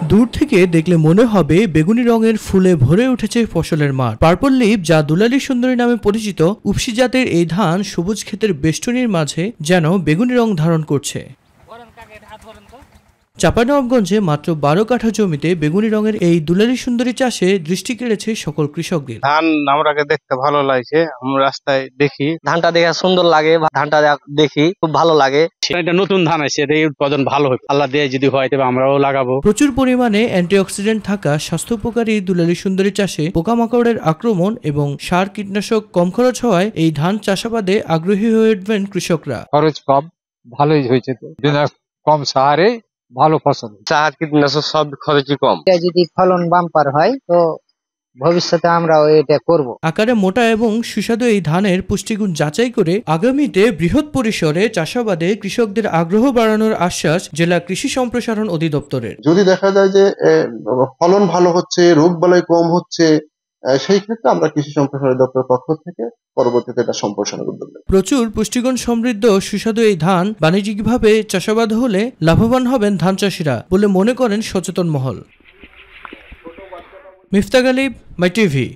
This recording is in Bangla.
দূর থেকে দেখলে মনে হবে বেগুনি রঙের ফুলে ভরে উঠেছে ফসলের মাঠ। পার্পল লিপ, যা দুলালী সুন্দরী নামে পরিচিত উপসি জাতের এই ধান সবুজ ক্ষেতের বেষ্টনীর মাঝে যেন বেগুনি রং ধারণ করছে। চাঁপাইনবাবগঞ্জে মাত্র 12 কাঠা জমিতে বেগুনি রঙের এই দুলালী সুন্দরী চাষে দৃষ্টি কেড়েছে সকল কৃষকদের। ধান আমরাকে দেখতে ভালো লাগছে, আমরা রাস্তায় দেখি ধানটা দেখে সুন্দর লাগে, ধানটা দেখি খুব ভালো লাগে। এটা নতুন ধান আছে, এর উৎপাদন ভালো হবে, আল্লাহ দিয়ে যদি হয় তবে আমরাও লাগাবো। প্রচুর পরিমাণে অ্যান্টিঅক্সিডেন্ট থাকা স্বাস্থ্যোপকারী দুলালী সুন্দরী চাষে পোকামাকড়ের আক্রমণ এবং সার কীটনাশক কম খরচ হওয়ায় এই ধান চাষাবাদে আগ্রহী হয়ে উঠবেন কৃষকরা। খরচ কম, ভালোই হয়েছে তো, বিনা কম সাহারে ভালো ফসল। সার কীটনাশক সব খরচই কম। যদি ফলন বাম্পার হয় তো ভবিষ্যতে আমরা এটা করব। আকারে মোটা এবং সুস্বাদু এই ধানের পুষ্টিগুণ যাচাই করে আগামীতে বৃহৎ পরিসরে চাষাবাদে কৃষকদের আগ্রহ বাড়ানোর আশ্বাস জেলা কৃষি সম্প্রসারণ অধিদপ্তরের। যদি দেখা যায় যে ফলন ভালো হচ্ছে, রোগবালাই কম হচ্ছে, সেই ক্ষেত্রে আমরা কৃষি সম্প্রসারণ দপ্তরের পক্ষ থেকে পরবর্তীতে এটা সম্প্রসারণের উদ্যোগ নেব। প্রচুর পুষ্টিগুণ সমৃদ্ধ সুস্বাদু এই ধান বাণিজ্যিকভাবে চাষাবাদ হলে লাভবান হবেন ধান চাষিরা বলে মনে করেন সচেতন মহল। মিফতা গালিব, মাই টিভি।